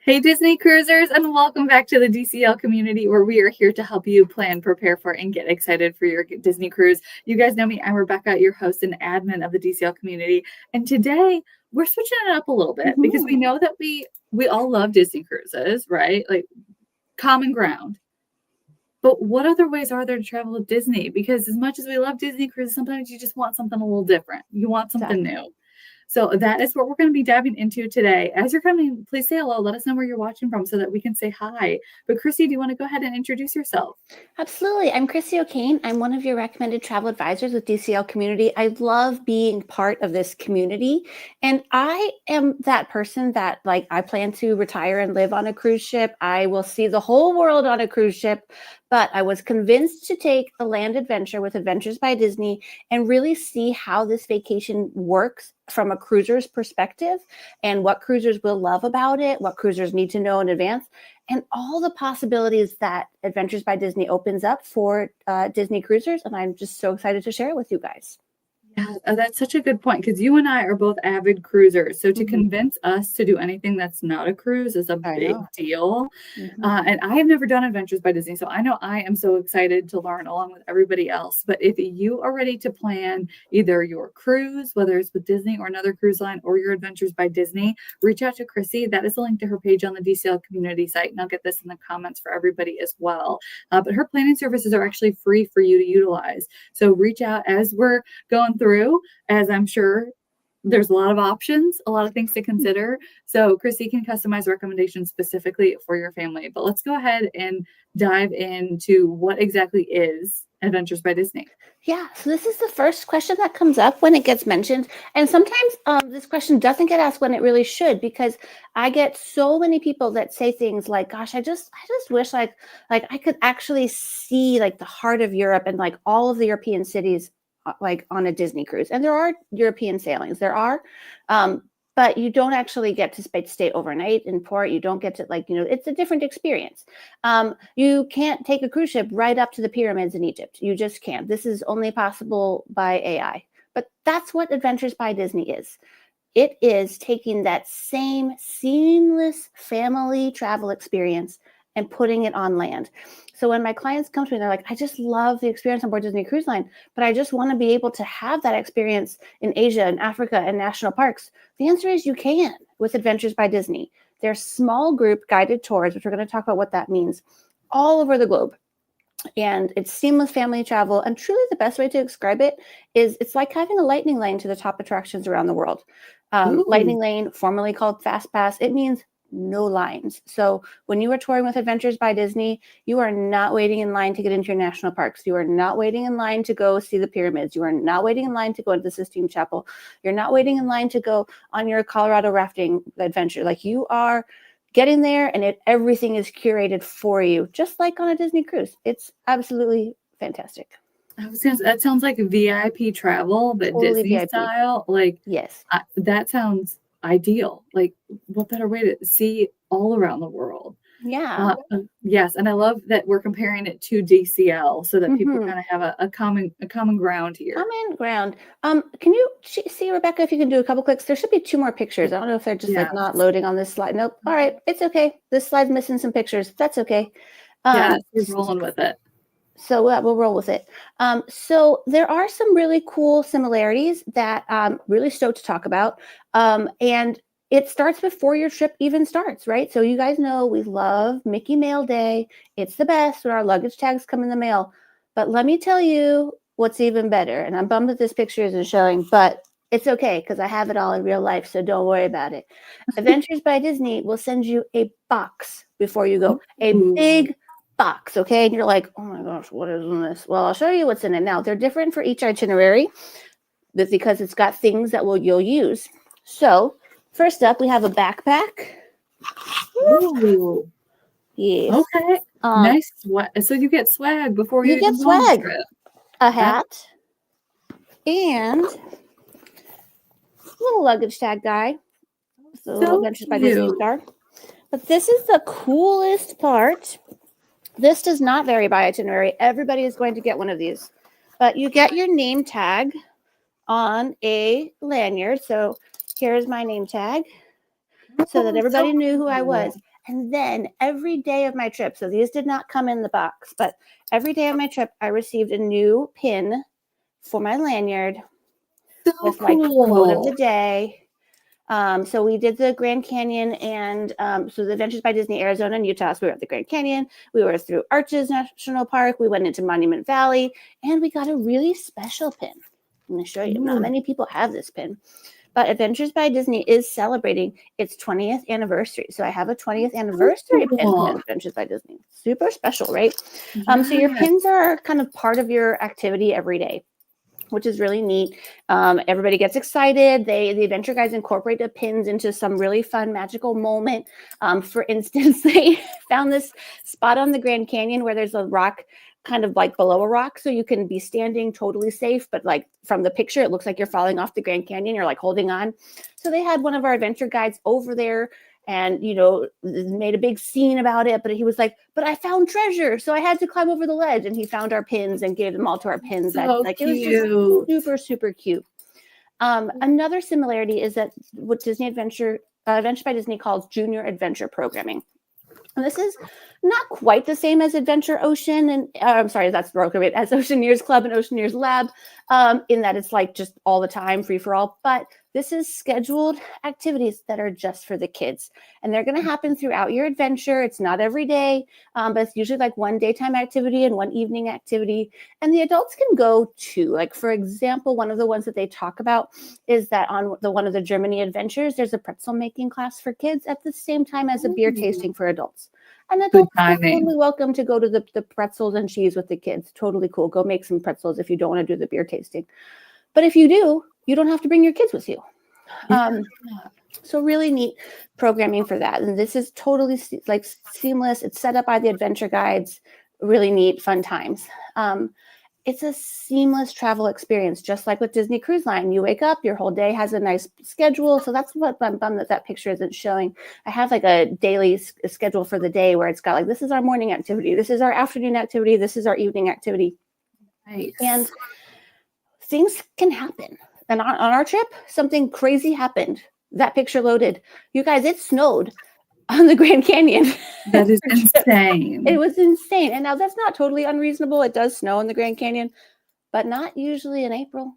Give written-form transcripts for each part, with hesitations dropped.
Hey, Disney cruisers, and welcome back to the DCL community where we are here to help you plan, prepare for, and get excited for your Disney cruise. You guys know me. I'm Rebecca, your host and admin of the DCL community. And today we're switching it up a little bit because we know that we all love Disney cruises, right? Like common ground. But what other ways are there to travel with Disney? Because as much as we love Disney cruises, sometimes you just want something a little different. You want something new. So that is what we're going to be diving into today. As you're coming, please say hello. Let us know where you're watching from so that we can say hi. But Crissi, do you want to go ahead and introduce yourself? Absolutely. I'm Crissi O'Kane. I'm one of your recommended travel advisors with DCL Community. I love being part of this community. And I am that person that, like, I plan to retire and live on a cruise ship. I will see the whole world on a cruise ship. But I was convinced to take a land adventure with Adventures by Disney and really see how this vacation works from a cruiser's perspective and what cruisers will love about it, what cruisers need to know in advance, and all the possibilities that Adventures by Disney opens up for Disney cruisers. And I'm just so excited to share it with you guys. Yeah, that's such a good point because you and I are both avid cruisers. So to convince us to do anything that's not a cruise is a big deal. And I have never done Adventures by Disney, so I know I am so excited to learn along with everybody else. But if you are ready to plan either your cruise, whether it's with Disney or another cruise line, or your Adventures by Disney, reach out to Crissi. That is a link to her page on the DCL community site, and I'll get this in the comments for everybody as well. But her planning services are actually free for you to utilize. So reach out as we're going through, as I'm sure there's a lot of options, a lot of things to consider. So Crissi can customize recommendations specifically for your family. But let's go ahead and dive into what exactly is Adventures by Disney. Yeah, so this is the first question that comes up when it gets mentioned. And sometimes this question doesn't get asked when it really should, because I get so many people that say things like, gosh, I just wish like I could actually see like the heart of Europe and like all of the European cities like on a Disney cruise. And there are European sailings, but you don't actually get to stay overnight in port. You don't get to it's a different experience. You can't take a cruise ship right up to the pyramids in Egypt. You just can't. This is only possible by AI. But that's what Adventures by Disney is. It is taking that same seamless family travel experience and putting it on land. So when my clients come to me, they're like, I just love the experience on board Disney Cruise Line, but I just want to be able to have that experience in Asia and Africa and national parks. The answer is you can with Adventures by Disney. They're small group guided tours, which we're going to talk about what that means, all over the globe. And it's seamless family travel. And truly the best way to describe it is it's like having a lightning lane to the top attractions around the world. Lightning lane, formerly called Fast Pass, it means no lines. So when you are touring with Adventures by Disney, you are not waiting in line to get into your national parks. You are not waiting in line to go see the pyramids. You are not waiting in line to go into the Sistine Chapel. You're not waiting in line to go on your Colorado rafting adventure. Like, you are getting there and everything is curated for you, just like on a Disney cruise. It's absolutely fantastic. That sounds like VIP travel, but totally Disney VIP style. Like, yes, that sounds ideal. Like, what better way to see all around the world? Yeah. Yes, and I love that we're comparing it to DCL so that people kind of have a common ground here. Common ground. Can you see, Rebecca, if you can do a couple clicks? There should be 2 more pictures. I don't know if they're just like not loading on this slide. Nope. All right, it's okay. This slide's missing some pictures. That's okay. Yeah, we're rolling with it. So we'll roll with it. So there are some really cool similarities that I'm really stoked to talk about. And it starts before your trip even starts, right? So you guys know we love Mickey Mail Day. It's the best when our luggage tags come in the mail. But let me tell you what's even better. And I'm bummed that this picture isn't showing, but it's okay because I have it all in real life, so don't worry about it. Adventures by Disney will send you a box before you go, a big box, okay? And you're like, oh my gosh, what is in this? Well, I'll show you what's in it. Now, they're different for each itinerary because it's got things that you'll use. So first up, we have a backpack. Ooh. Yes. Okay. Nice swag. So you get swag before you get swag. A hat and a little luggage tag guy. So Adventures by Disney star. But this is the coolest part. This does not vary by itinerary. Everybody is going to get one of these. But you get your name tag on a lanyard. So here's my name tag so that everybody knew who I was. And then every day of my trip, so these did not come in the box, but every day of my trip, I received a new pin for my lanyard So with cool. like quote of the day. So we did the Grand Canyon and so the Adventures by Disney, Arizona and Utah. So we were at the Grand Canyon. We were through Arches National Park. We went into Monument Valley and we got a really special pin. I'm going to show you. Not many people have this pin, but Adventures by Disney is celebrating its 20th anniversary. So I have a 20th anniversary pin from Adventures by Disney. Super special, right? So your pins are kind of part of your activity every day, which is really neat. Everybody gets excited. The adventure guides incorporate the pins into some really fun, magical moment. For instance, they found this spot on the Grand Canyon where there's a rock kind of like below a rock. So you can be standing totally safe, but like from the picture, it looks like you're falling off the Grand Canyon. You're like holding on. So they had one of our adventure guides over there and, you know, made a big scene about it. But he was like, but I found treasure. So I had to climb over the ledge. And he found our pins and gave them all to our pins. That, like, it was just super, super cute. Another similarity is that what Disney Adventure by Disney calls Junior Adventure Programming. And this is not quite the same as Adventure Ocean and I'm sorry, that's broken as Oceaneers Club and Oceaneers Lab, in that it's like just all the time, free for all. But this is scheduled activities that are just for the kids, and they're going to happen throughout your adventure. It's not every day, but it's usually like one daytime activity and one evening activity. And the adults can go too. Like for example, one of the ones that they talk about is that on one of the Germany adventures, there's a pretzel making class for kids at the same time as a beer tasting for adults. And adults are totally welcome to go to the pretzels and cheese with the kids. Totally cool. Go make some pretzels if you don't want to do the beer tasting. But if you do, you don't have to bring your kids with you. So really neat programming for that. And this is totally like seamless. It's set up by the adventure guides. Really neat, fun times. It's a seamless travel experience, just like with Disney Cruise Line. You wake up, your whole day has a nice schedule. So that's what I'm bummed that picture isn't showing. I have like a daily schedule for the day where it's got like, this is our morning activity. This is our afternoon activity. This is our evening activity. Nice. And things can happen. And on our trip, something crazy happened. That picture loaded. You guys, it snowed on the Grand Canyon. That is insane. It was insane. And now that's not totally unreasonable. It does snow in the Grand Canyon, but not usually in April.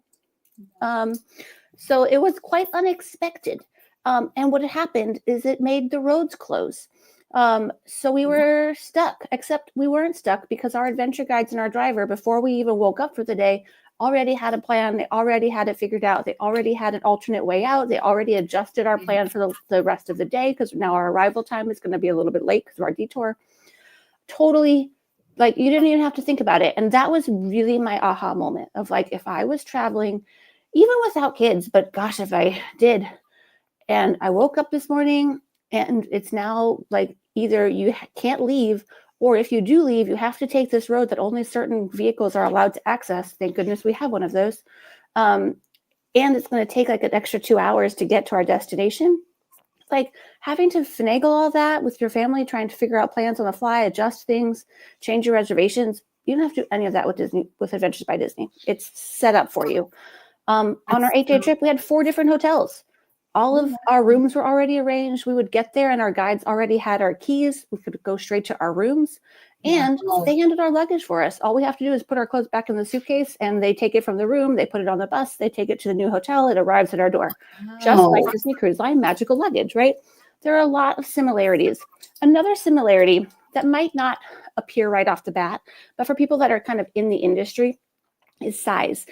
So it was quite unexpected. And what had happened is it made the roads close. So we were stuck, except we weren't stuck because our adventure guides and our driver, before we even woke up for the day, already had a plan. They already had it figured out. They already had an alternate way out. They already adjusted our plan for the rest of the day because now our arrival time is going to be a little bit late because of our detour. Totally, like you didn't even have to think about it. And that was really my aha moment of like, if I was traveling, even without kids, but gosh, if I did, and I woke up this morning and it's now like either you can't leave, or if you do leave, you have to take this road that only certain vehicles are allowed to access. Thank goodness we have one of those. And it's going to take like an extra 2 hours to get to our destination. Like having to finagle all that with your family, trying to figure out plans on the fly, adjust things, change your reservations. You don't have to do any of that with Adventures by Disney. It's set up for you. On our 8-day trip, we had 4 different hotels. All of our rooms were already arranged. We would get there and our guides already had our keys. We could go straight to our rooms and they handled our luggage for us. All we have to do is put our clothes back in the suitcase and they take it from the room. They put it on the bus. They take it to the new hotel. It arrives at our door. Just like Disney Cruise Line, magical luggage, right? There are a lot of similarities. Another similarity that might not appear right off the bat, but for people that are kind of in the industry, is size.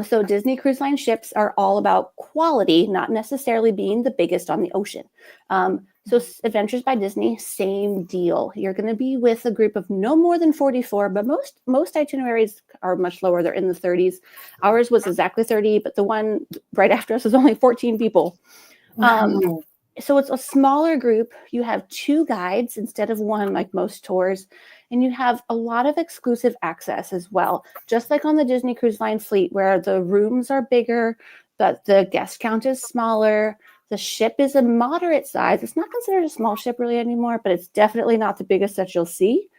So Disney Cruise Line ships are all about quality, not necessarily being the biggest on the ocean. So Adventures by Disney, same deal. You're going to be with a group of no more than 44, but most itineraries are much lower. They're in the 30s. Ours was exactly 30, but the one right after us was only 14 people. So it's a smaller group. You have 2 guides instead of 1, like most tours. And you have a lot of exclusive access as well. Just like on the Disney Cruise Line fleet, where the rooms are bigger, but the guest count is smaller. The ship is a moderate size. It's not considered a small ship really anymore, but it's definitely not the biggest that you'll see.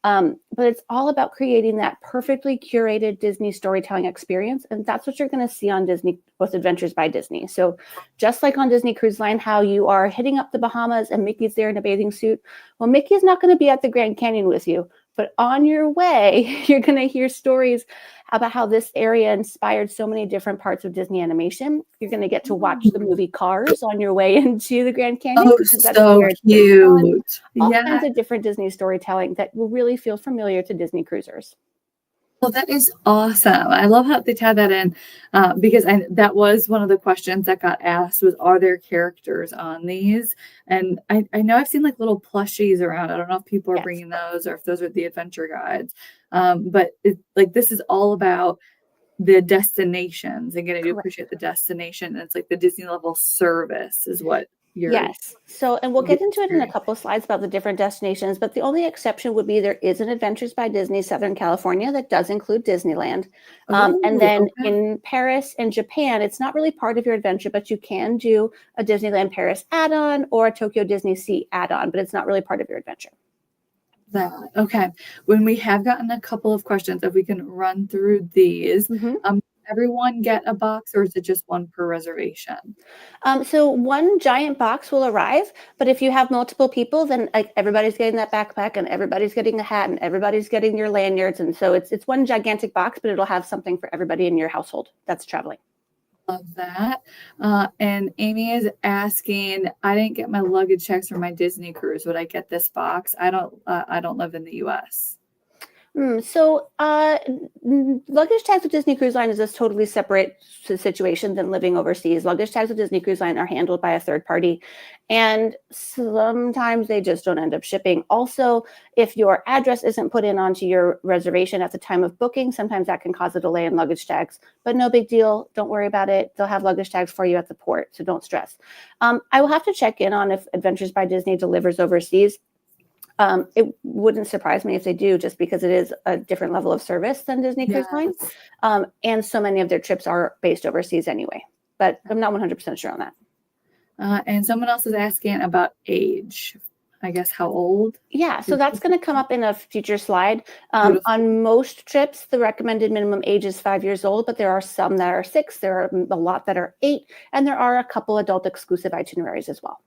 But it's all about creating that perfectly curated Disney storytelling experience. And that's what you're going to see on Disney with Adventures by Disney. So just like on Disney Cruise Line, how you are hitting up the Bahamas and Mickey's there in a bathing suit. Well, Mickey's not going to be at the Grand Canyon with you, but on your way, you're going to hear stories about how this area inspired so many different parts of Disney animation. You're going to get to watch the movie Cars on your way into the Grand Canyon. Oh, so cute. All kinds of different Disney storytelling that will really feel familiar to Disney cruisers. Well, that is awesome. I love how they tied that in because that was one of the questions that got asked was, are there characters on these? And I know I've seen like little plushies around. I don't know if people are bringing those or if those are the adventure guides. But this is all about the destinations and getting to appreciate the destination. And it's like the Disney level service is what Yes. So, and we'll get into it in a couple of slides about the different destinations, but the only exception would be there is an Adventures by Disney Southern California that does include Disneyland. And then in Paris and Japan, it's not really part of your adventure, but you can do a Disneyland Paris add-on or a Tokyo Disney Sea add-on, but it's not really part of your adventure. Okay. When we have gotten a couple of questions, if we can run through these, everyone get a box or is it just one per reservation? So one giant box will arrive, but if you have multiple people, then like everybody's getting that backpack and everybody's getting a hat and everybody's getting your lanyards. And so it's one gigantic box, but it'll have something for everybody in your household that's traveling. Love that. And Amy is asking, I didn't get my luggage checks for my Disney cruise. Would I get this box? I don't live in the US. So luggage tags with Disney Cruise Line is a totally separate situation than living overseas. Luggage tags with Disney Cruise Line are handled by a third party, and sometimes they just don't end up shipping. Also, if your address isn't put in onto your reservation at the time of booking, sometimes that can cause a delay in luggage tags, but no big deal. Don't worry about it. They'll have luggage tags for you at the port, so don't stress. I will have to check in on if Adventures by Disney delivers overseas. It wouldn't surprise me if they do, just because it is a different level of service than Disney Cruise Line. And so many of their trips are based overseas anyway, but I'm not 100% sure on that. And someone else is asking about age. I guess how old? Yeah, so that's going to come up in a future slide. On most trips, the recommended minimum age is 5 years old, but there are some that are 6, there are a lot that are 8, and there are a couple adult exclusive itineraries as well.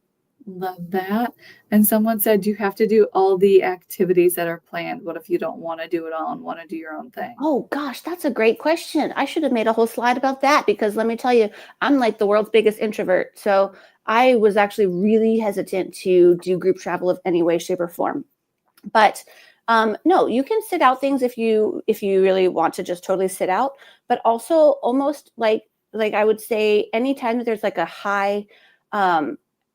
Love that. And someone said, do you have to do all the activities that are planned? What if you don't want to do it all and want to do your own thing? Oh gosh, that's a great question. I should have made a whole slide about that, because let me tell you, I'm like the world's biggest introvert. So I was actually really hesitant to do group travel of any way, shape, or form. But no, you can sit out things if you really want to just totally sit out, but also almost like I would say anytime that there's like a high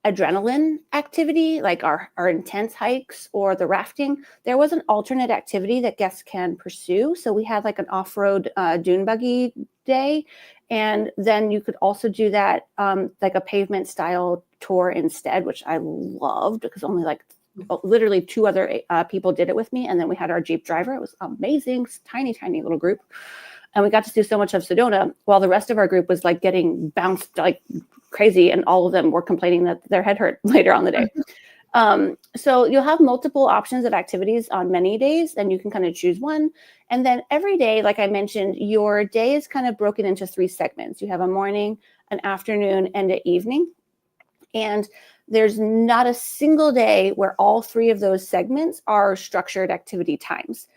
adrenaline activity, like our intense hikes or the rafting, there was an alternate activity that guests can pursue. So we had like an off-road dune buggy day, and then you could also do that like a pavement style tour instead, which I loved because only like literally 2 other people did it with me, and then we had our Jeep driver. It was amazing, tiny little group. And we got to do so much of Sedona while the rest of our group was like getting bounced like crazy, and all of them were complaining that their head hurt later on the day. So you'll have multiple options of activities on many days, and you can kind of choose one. And then every day, like I mentioned, your day is kind of broken into 3 segments. You have a morning, an afternoon, and an evening. And there's not a single day where all 3 of those segments are structured activity times.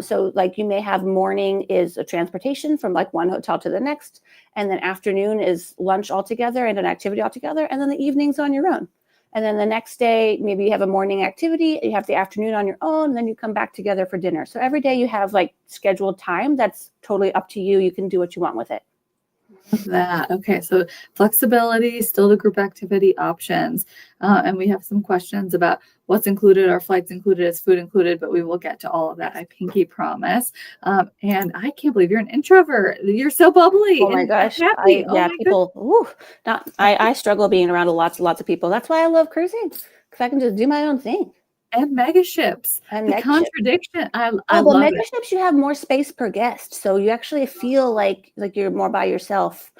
So like you may have morning is a transportation from like one hotel to the next, and then afternoon is lunch altogether and an activity altogether, and then the evening's on your own. And then the next day, maybe you have a morning activity, you have the afternoon on your own, and then you come back together for dinner. So every day you have like scheduled time that's totally up to you. You can do what you want with it. That. Okay, so flexibility, still the group activity options. And we have some questions about what's included. Our flights included, is food included, but we will get to all of that, I pinky promise. And I can't believe you're an introvert. You're so bubbly. Oh my gosh. I struggle being around lots of people. That's why I love cruising, because I can just do my own thing. And mega ships. The contradiction. I love mega ships, you have more space per guest. So you actually feel like you're more by yourself,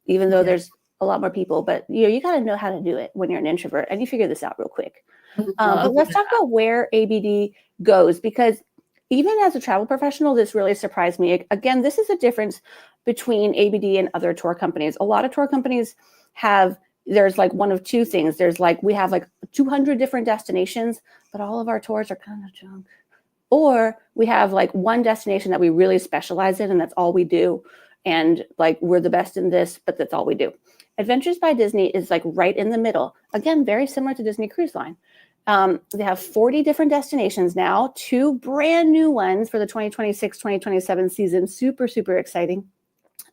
even though there's a lot more people. But you got to know how to do it when you're an introvert, and you figure this out real quick. But let's talk about where ABD goes, because even as a travel professional, this really surprised me. Again, this is a difference between ABD and other tour companies. A lot of tour companies there's like one of two things. We have like 200 different destinations, but all of our tours are kind of junk. Or we have like one destination that we really specialize in, and that's all we do. And like, we're the best in this, but that's all we do. Adventures by Disney is like right in the middle. Again, very similar to Disney Cruise Line. They have 40 different destinations now, 2 brand new ones for the 2026-2027 season. Super, super exciting.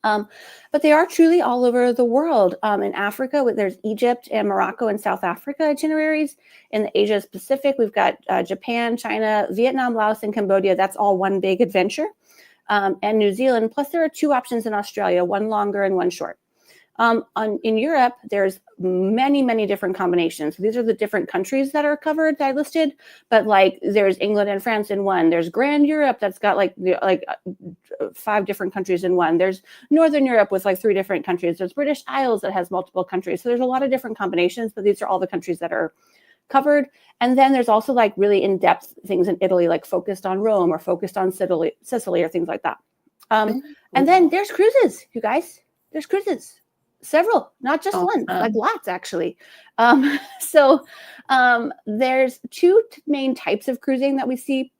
But they are truly all over the world. In Africa, there's Egypt and Morocco and South Africa itineraries. In the Asia Pacific, we've got Japan, China, Vietnam, Laos, and Cambodia. That's all one big adventure. And New Zealand. Plus, there are 2 options in Australia, one longer and one short. In Europe, there's many, many different combinations. These are the different countries that are covered that I listed, but like there's England and France in one. There's Grand Europe that's got like 5 different countries in one. There's Northern Europe with like 3 different countries. There's British Isles that has multiple countries. So there's a lot of different combinations, but these are all the countries that are covered. And then there's also like really in-depth things in Italy, like focused on Rome or focused on Sicily or things like that. And then there's cruises, you guys. There's cruises. Several, not just one, like lots actually. There's 2 main types of cruising that we see.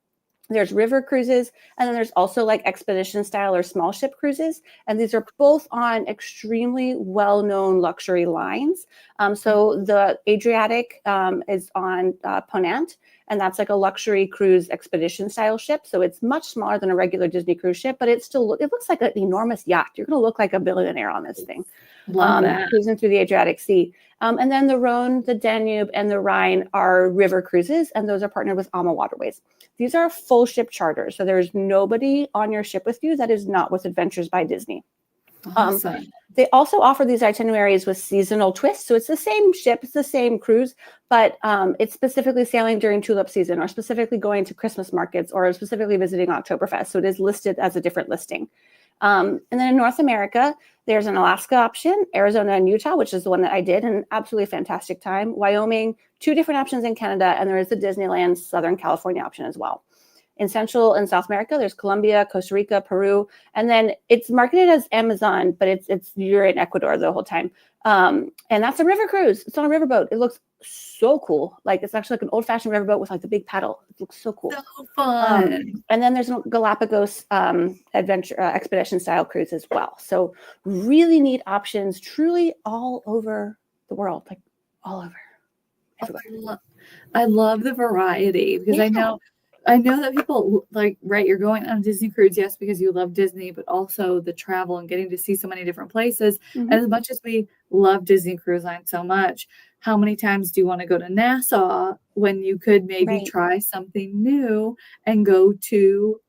There's river cruises, and then there's also like expedition style or small ship cruises. And these are both on extremely well-known luxury lines. So the Adriatic is on Ponant, and that's like a luxury cruise expedition style ship. So it's much smaller than a regular Disney cruise ship, but it looks like an enormous yacht. You're going to look like a billionaire on this thing. Love that. Cruising through the Adriatic Sea. And then the Rhone, the Danube, and the Rhine are river cruises, and those are partnered with AMA Waterways. These are full ship charters, so there's nobody on your ship with you that is not with Adventures by Disney. Awesome. They also offer these itineraries with seasonal twists, so it's the same ship, it's the same cruise, but it's specifically sailing during tulip season, or specifically going to Christmas markets, or specifically visiting Oktoberfest, so it is listed as a different listing. And then in North America, there's an Alaska option, Arizona and Utah, which is the one that I did, an absolutely fantastic time. Wyoming, 2 different options in Canada, and there is the Disneyland Southern California option as well. In Central and South America, there's Colombia, Costa Rica, Peru, and then it's marketed as Amazon, but you're in Ecuador the whole time. And that's a river cruise. It's on a riverboat. It looks so cool. Like it's actually like an old-fashioned riverboat with like the big paddle. It looks so cool. So fun. And then there's a Galapagos adventure expedition style cruise as well. So really neat options, truly all over the world, like all over. Everywhere. I love the variety because I know that people like, right, you're going on a Disney cruise, yes, because you love Disney, but also the travel and getting to see so many different places. Mm-hmm. And as much as we love Disney Cruise Line so much, how many times do you want to go to Nassau when you could maybe try something new and go to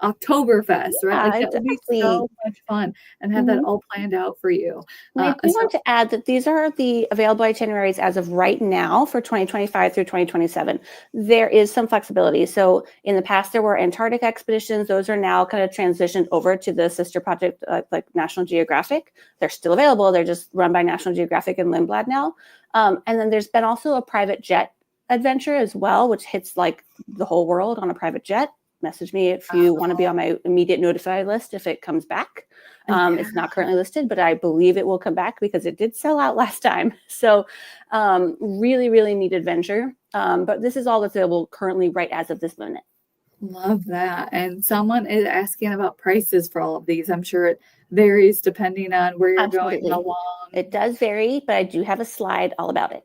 Oktoberfest, right? Like that would be so much fun and have that all planned out for you. I do want to add that these are the available itineraries as of right now for 2025 through 2027. There is some flexibility. So in the past, there were Antarctic expeditions. Those are now kind of transitioned over to the sister project, like National Geographic. They're still available. They're just run by National Geographic and Lindblad now. And then there's been also a private jet adventure as well, which hits like the whole world on a private jet. Message me if you want to be on my immediate notified list if it comes back. It's not currently listed, but I believe it will come back because it did sell out last time. So really, really neat adventure. But this is all that's available currently right as of this minute. Love that. And someone is asking about prices for all of these. I'm sure it varies depending on where you're going, how long. It does vary, but I do have a slide all about it.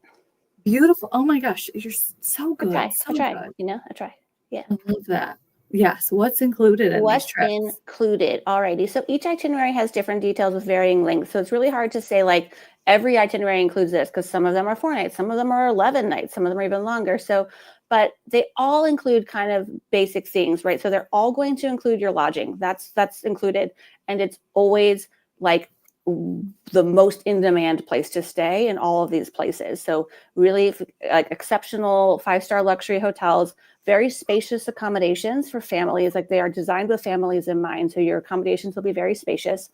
Beautiful. Oh my gosh, you're so good. I try. Good. I try. Yeah. I love that. Yes. What's included in these trips? What's included? Alrighty. So each itinerary has different details with varying lengths. So it's really hard to say like every itinerary includes this because some of them are 4 nights, some of them are 11 nights, some of them are even longer. So, but they all include kind of basic things, right? So they're all going to include your lodging. That's included. And it's always like the most in-demand place to stay in all of these places. So really like exceptional 5-star luxury hotels, very spacious accommodations for families. Like they are designed with families in mind. So your accommodations will be very spacious.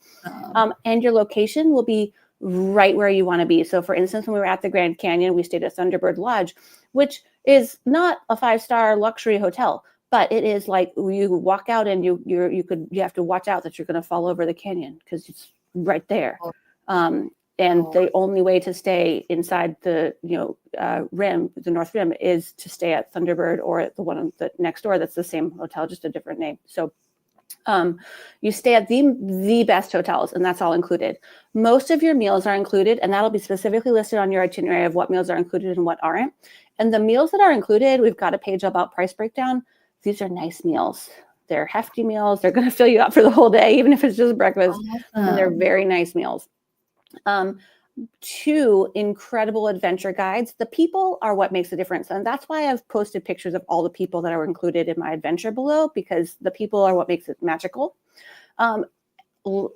And your location will be right where you want to be. So for instance, when we were at the Grand Canyon, we stayed at Thunderbird Lodge, which is not a 5-star luxury hotel, but it is like you walk out and you have to watch out that you're going to fall over the canyon because it's right there. And the only way to stay inside the rim, the North Rim, is to stay at Thunderbird or at the one next door. That's the same hotel, just a different name. So you stay at the best hotels, and that's all included. Most of your meals are included, and that'll be specifically listed on your itinerary of what meals are included and what aren't. And the meals that are included, we've got a page about price breakdown. These are nice meals. They're hefty meals. They're going to fill you up for the whole day, even if it's just breakfast. And they're very nice meals. 2 incredible adventure guides. The people are what makes the difference. And that's why I've posted pictures of all the people that are included in my adventure below, because the people are what makes it magical.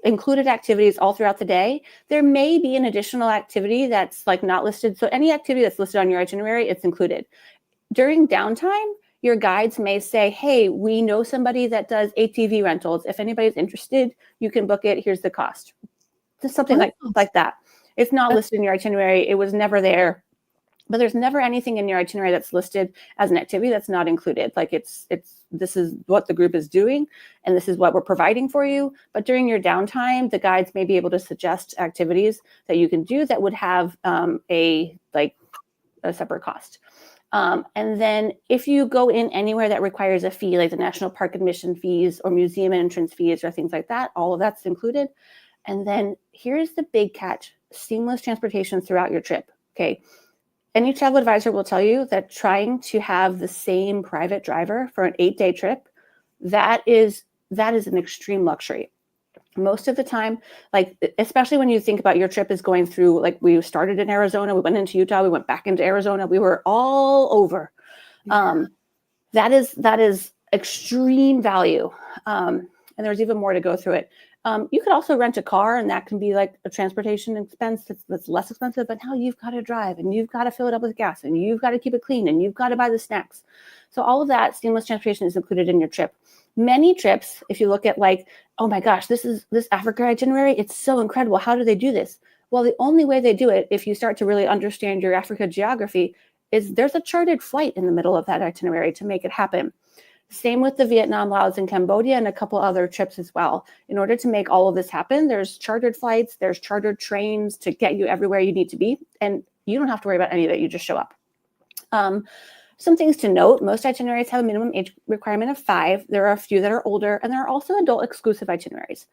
Included activities all throughout the day. There may be an additional activity that's like not listed. So any activity that's listed on your itinerary, it's included. During downtime, your guides may say, hey, we know somebody that does ATV rentals. If anybody's interested, you can book it. Here's the cost. Just something like that. It's not listed in your itinerary. It was never there. But there's never anything in your itinerary that's listed as an activity that's not included. Like this is what the group is doing, and this is what we're providing for you. But during your downtime, the guides may be able to suggest activities that you can do that would have a separate cost. And then if you go in anywhere that requires a fee, like the national park admission fees or museum entrance fees or things like that, all of that's included. And then here's the big catch: seamless transportation throughout your trip. Okay. Any travel advisor will tell you that trying to have the same private driver for an 8-day trip, that is an extreme luxury. Most of the time, like, especially when you think about your trip is going through, like, we started in Arizona, we went into Utah, we went back into Arizona, we were all over. Yeah. That is extreme value. And there's even more to go through it. You could also rent a car, and that can be like a transportation expense that's less expensive, but now you've got to drive, and you've got to fill it up with gas, and you've got to keep it clean, and you've got to buy the snacks. So all of that seamless transportation is included in your trip. Many trips, if you look at like, oh my gosh, this Africa itinerary, it's so incredible. How do they do this? Well, the only way they do it, if you start to really understand your Africa geography, is there's a chartered flight in the middle of that itinerary to make it happen. Same with the Vietnam, Laos, and Cambodia, and a couple other trips as well. In order to make all of this happen, there's chartered flights, there's chartered trains to get you everywhere you need to be, and you don't have to worry about any of it. You just show up. Some things to note: most itineraries have a minimum age requirement of 5. There are a few that are older, and there are also adult exclusive itineraries.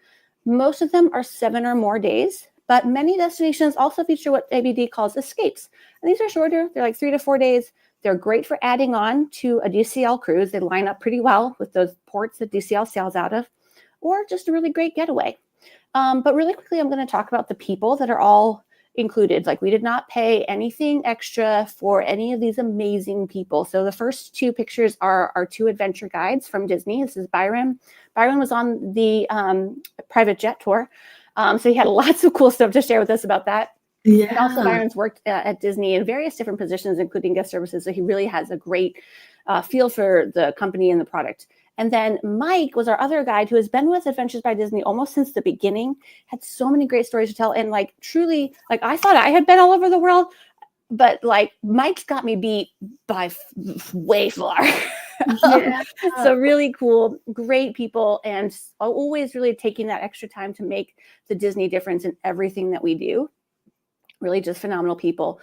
Most of them are 7 or more days, but many destinations also feature what ABD calls escapes. And these are shorter. They're like 3 to 4 days. They're great for adding on to a DCL cruise. They line up pretty well with those ports that DCL sails out of, or just a really great getaway. But really quickly, I'm going to talk about the people that are all included. Like, we did not pay anything extra for any of these amazing people. So the first 2 pictures are our 2 adventure guides from Disney. This is Byron. Byron was on the private jet tour. So he had lots of cool stuff to share with us about that. Yeah. And also Byron's worked at Disney in various different positions, including guest services. So he really has a great feel for the company and the product. And then Mike was our other guide who has been with Adventures by Disney almost since the beginning, had so many great stories to tell. And like, truly, like, I thought I had been all over the world, but like, Mike's got me beat by way far. Yeah. So really cool, great people, and always really taking that extra time to make the Disney difference in everything that we do. Really just phenomenal people.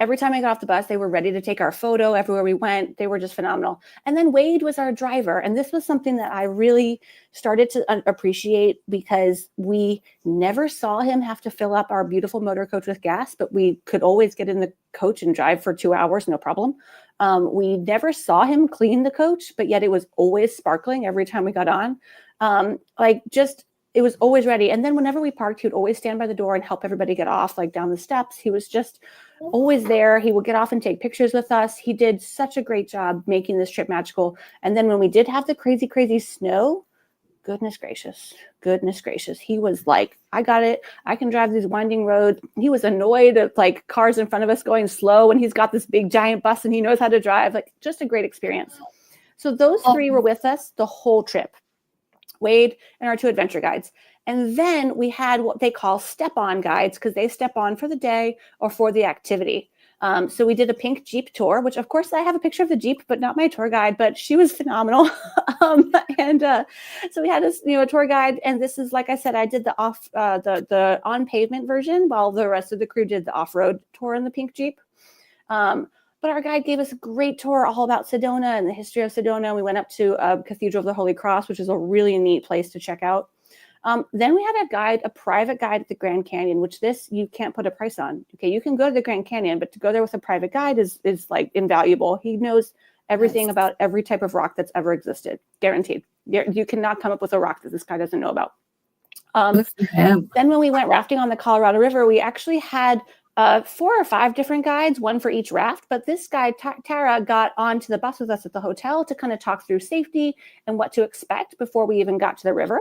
Every time I got off the bus, they were ready to take our photo everywhere we went. They were just phenomenal. And then Wade was our driver. And this was something that I really started to appreciate, because we never saw him have to fill up our beautiful motor coach with gas, but we could always get in the coach and drive for 2 hours, no problem. We never saw him clean the coach, but yet it was always sparkling every time we got on. It was always ready. And then whenever we parked, he would always stand by the door and help everybody get off, like down the steps. He was just always there. He would get off and take pictures with us. He did such a great job making this trip magical. And then when we did have the crazy, crazy snow, goodness gracious. He was like, I got it. I can drive these winding roads. He was annoyed at like cars in front of us going slow, and he's got this big giant bus and he knows how to drive. Like, just a great experience. So those 3 were with us the whole trip. Wade and our 2 adventure guides. And then we had what they call step-on guides, because they step on for the day or for the activity. So we did a pink Jeep tour, which of course I have a picture of the Jeep, but not my tour guide, but she was phenomenal. So we had a tour guide, and this is, like I said, I did the on pavement version while the rest of the crew did the off-road tour in the pink Jeep. But our guide gave us a great tour all about Sedona and the history of Sedona. We went up to Cathedral of the Holy Cross, which is a really neat place to check out. Then we had a private guide at the Grand Canyon, which you can't put a price on. Okay, you can go to the Grand Canyon, but to go there with a private guide is like invaluable. He knows everything about every type of rock that's ever existed, guaranteed. You cannot come up with a rock that this guy doesn't know about. Then when we went rafting on the Colorado River, we actually had 4 or 5 different guides, one for each raft. But this guide, Tara, got onto the bus with us at the hotel to kind of talk through safety and what to expect before we even got to the river.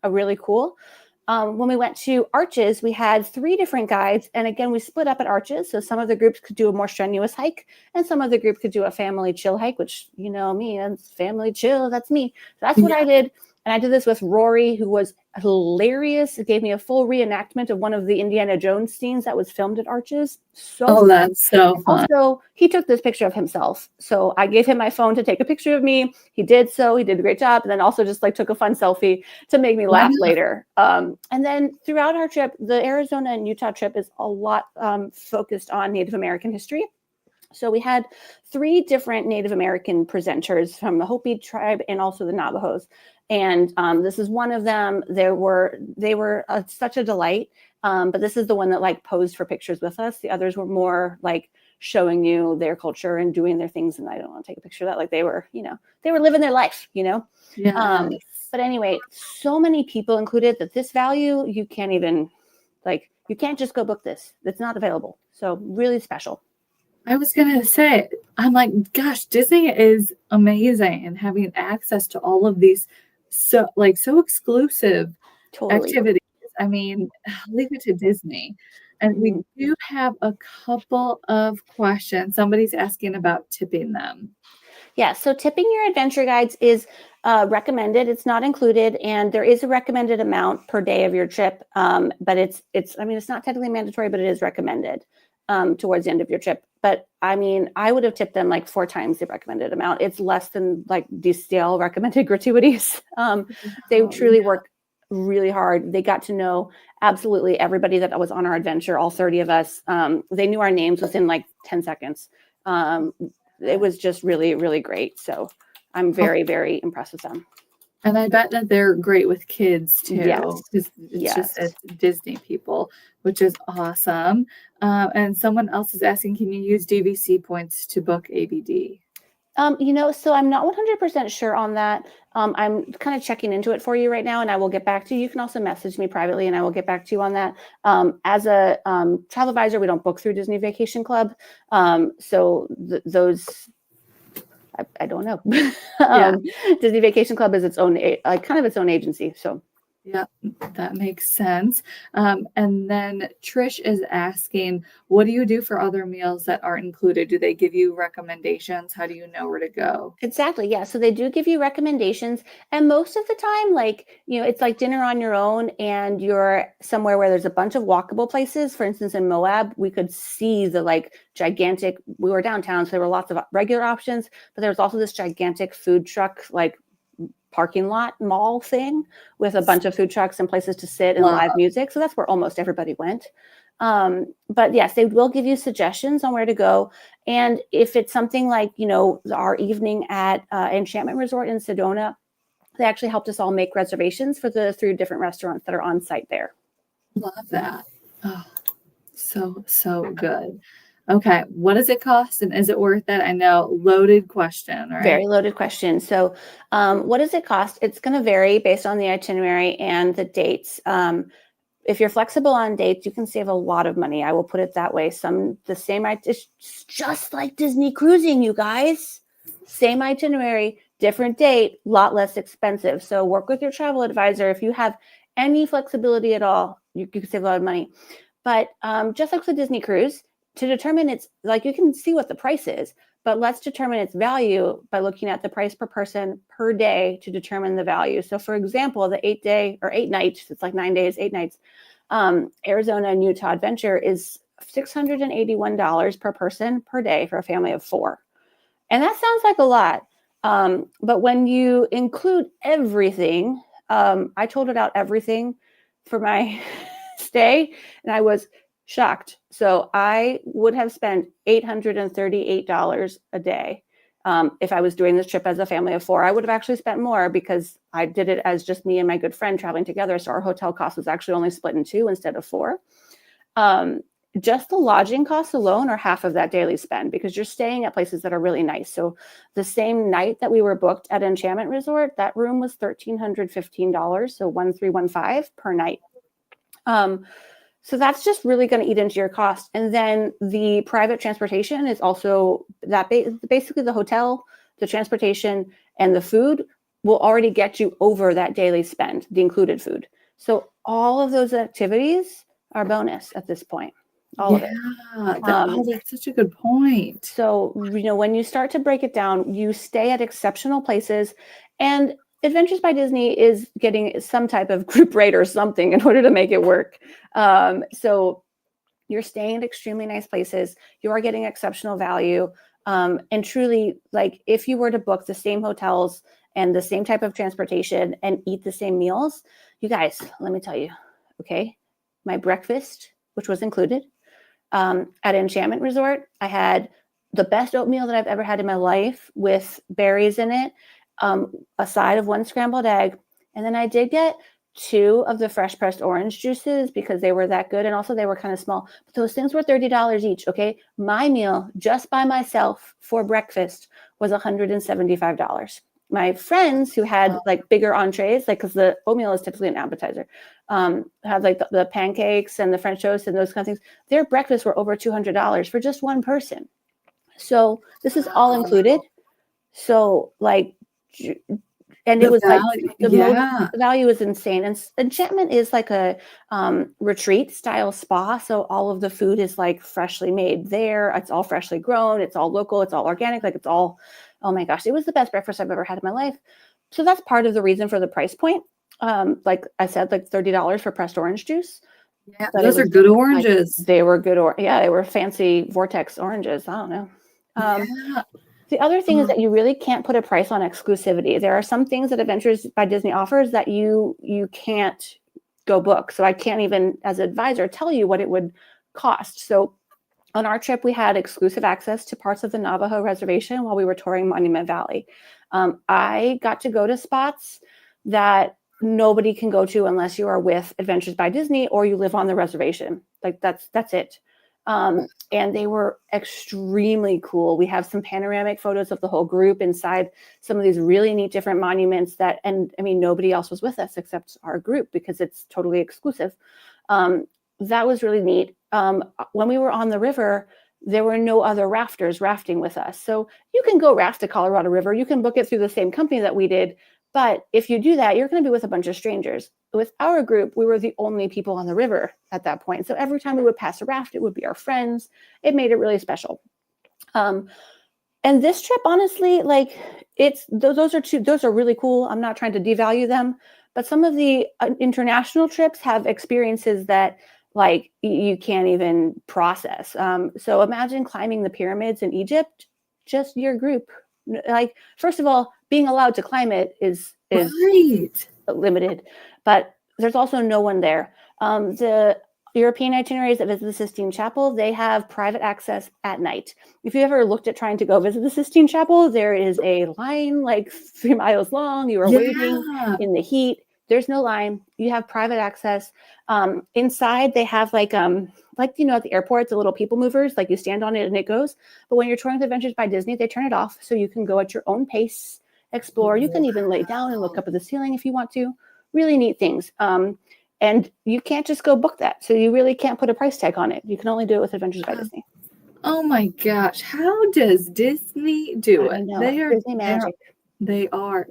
Really cool. When we went to Arches, we had 3 different guides. And again, we split up at Arches. So some of the groups could do a more strenuous hike, and some of the group could do a family chill hike, which, you know me, that's family chill. That's me. So that's what I did. And I did this with Rory, who was hilarious. It gave me a full reenactment of one of the Indiana Jones scenes that was filmed at Arches. That's so fun. Also, he took this picture of himself. So I gave him my phone to take a picture of me. He did so. He did a great job. And then also just took a fun selfie to make me laugh later. And then throughout our trip, the Arizona and Utah trip is a lot focused on Native American history. So we had 3 different Native American presenters from the Hopi tribe and also the Navajos. And this is one of them. They were such a delight. But this is the one that posed for pictures with us. The others were more showing you their culture and doing their things. And I don't want to take a picture of that. They were living their life, Yeah. But anyway, so many people included that this value, you can't even you can't just go book this. It's not available. So really special. I was going to say, I'm like, gosh, Disney is amazing, and having access to all of these so exclusive activities. I mean, leave it to Disney. And we do have a couple of questions. Somebody's asking about tipping them. Yeah, so tipping your adventure guides is recommended. It's not included, and there is a recommended amount per day of your trip. But it's not technically mandatory, but it is recommended towards the end of your trip. But I mean, I would have tipped them 4 times the recommended amount. It's less than these stale recommended gratuities. They truly work really hard. They got to know absolutely everybody that was on our adventure, all 30 of us. They knew our names within 10 seconds. It was just really, really great. So I'm very, very impressed with them. And I bet that they're great with kids too. Yes. It's just Disney people, which is awesome. And someone else is asking, can you use DVC points to book ABD? So I'm not 100% sure on that. I'm kind of checking into it for you right now, and I will get back to you. You can also message me privately, and I will get back to you on that. As a travel advisor, we don't book through Disney Vacation Club. So those, I don't know. Disney Vacation Club is its own, kind of its own agency. So. Yeah, that makes sense. And then Trish is asking, what do you do for other meals that aren't included? Do they give you recommendations? How do you know where to go? Exactly. Yeah. So they do give you recommendations. And most of the time, it's like dinner on your own, and you're somewhere where there's a bunch of walkable places. For instance, in Moab, we could see the gigantic, we were downtown, so there were lots of regular options, but there was also this gigantic food truck, parking lot mall thing with a bunch of food trucks and places to sit and live music. So that's where almost everybody went. But yes, they will give you suggestions on where to go. And if it's something our evening at Enchantment Resort in Sedona, they actually helped us all make reservations for the 3 different restaurants that are on site there. Love that. Oh, so good. Okay, what does it cost, and is it worth it? I know, loaded question, right? Very loaded question. So what does it cost? It's going to vary based on the itinerary and the dates. If you're flexible on dates, you can save a lot of money. I will put it that way. It's just like Disney cruising, you guys. Same itinerary, different date, lot less expensive. So work with your travel advisor. If you have any flexibility at all, you can save a lot of money. But just like the Disney cruise, to determine you can see what the price is, but let's determine its value by looking at the price per person per day to determine the value. So for example, the 8-day or 8 nights, it's 9 days, 8 nights, Arizona and Utah adventure is $681 per person per day for a family of 4. And that sounds like a lot. But when you include everything, I totaled out everything for my stay, and I was shocked. So I would have spent $838 a day. If I was doing this trip as a family of 4, I would have actually spent more because I did it as just me and my good friend traveling together. So our hotel cost was actually only split in 2 instead of 4. Just the lodging costs alone are half of that daily spend because you're staying at places that are really nice. So the same night that we were booked at Enchantment Resort, that room was $1,315. So 1,315 per night. So that's just really going to eat into your cost. And then the private transportation is also that basically the hotel, the transportation, and the food will already get you over that daily spend, the included food. So all of those activities are bonus at this point. All of it. That's such a good point. So, when you start to break it down, you stay at exceptional places, and Adventures by Disney is getting some type of group rate or something in order to make it work. So you're staying at extremely nice places. You are getting exceptional value. And truly, like if you were to book the same hotels and the same type of transportation and eat the same meals, you guys, let me tell you, okay, my breakfast, which was included, at Enchantment Resort, I had the best oatmeal that I've ever had in my life with berries in it, a side of 1 scrambled egg. And then I did get 2 of the fresh pressed orange juices because they were that good. And also they were kind of small, but those things were $30 each. Okay. My meal just by myself for breakfast was $175. My friends who had like bigger entrees, like, cause the oatmeal is typically an appetizer, had like the pancakes and the French toast and those kind of things. Their breakfasts were over $200 for just one person. So this is all included. So like, and it was like the value is insane. And Enchantment is like a retreat style spa. So all of the food is like freshly made there. It's all freshly grown. It's all local. It's all organic. Like it's all, oh my gosh, it was the best breakfast I've ever had in my life. So that's part of the reason for the price point. Like I said, like $30 for pressed orange juice. Yeah, those are good oranges. Like, they were good. They were fancy Vortex oranges. I don't know. The other thing is that you really can't put a price on exclusivity. There are some things that Adventures by Disney offers that you can't go book. So I can't even, as an advisor, tell you what it would cost. So on our trip, we had exclusive access to parts of the Navajo reservation while we were touring Monument Valley. I got to go to spots that nobody can go to unless you are with Adventures by Disney or you live on the reservation. Like that's it. And they were extremely cool. We have some panoramic photos of the whole group inside some of these really neat different monuments and I mean, nobody else was with us except our group because it's totally exclusive. That was really neat. When we were on the river, there were no other rafters rafting with us. So you can go raft to Colorado River. You can book it through the same company that we did. But if you do that, you're going to be with a bunch of strangers. With our group, we were the only people on the river at that point. So every time we would pass a raft, it would be our friends. It made it really special. And this trip, honestly, like those are really cool. I'm not trying to devalue them, but some of the international trips have experiences that like you can't even process. So imagine climbing the pyramids in Egypt, just your group. Like, first of all, being allowed to climb it is right. limited, but there's also no one there. The European itineraries that visit the Sistine Chapel, they have private access at night. If you ever looked at trying to go visit the Sistine Chapel, there is a line like 3 miles long. You are waiting in the heat. There's no line. You have private access. Inside, they have like at the airport, the little people movers, like you stand on it and it goes. But when you're touring with Adventures by Disney, they turn it off so you can go at your own pace, explore. You can even lay down and look up at the ceiling if you want to. Really neat things. And you can't just go book that. So you really can't put a price tag on it. You can only do it with Adventures by Disney. Oh my gosh. How does Disney do it? They are Disney magic. They are.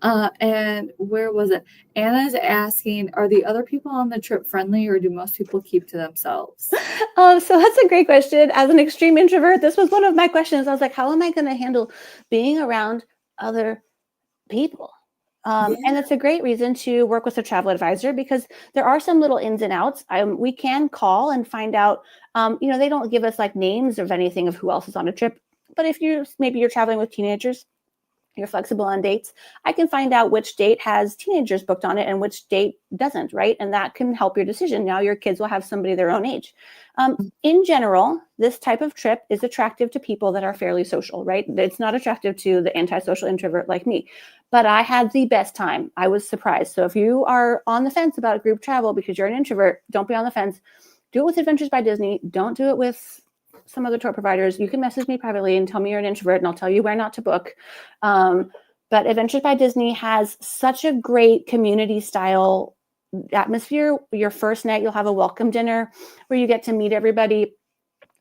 And where was it? Anna's asking, are the other people on the trip friendly or do most people keep to themselves? So that's a great question. As an extreme introvert, this was one of my questions. I was like, how am I going to handle being around other people? And it's a great reason to work with a travel advisor because there are some little ins and outs. We can call and find out, they don't give us like names of anything of who else is on a trip. But if maybe you're traveling with teenagers, you're flexible on dates, I can find out which date has teenagers booked on it and which date doesn't, right? And that can help your decision. Now your kids will have somebody their own age. In general, this type of trip is attractive to people that are fairly social, right? It's not attractive to the antisocial introvert like me, but I had the best time. I was surprised. So if you are on the fence about group travel because you're an introvert, don't be on the fence. Do it with Adventures by Disney. Don't do it with some other tour providers. You can message me privately and tell me you're an introvert and I'll tell you where not to book. But Adventures by Disney has such a great community style atmosphere. Your first night, you'll have a welcome dinner where you get to meet everybody.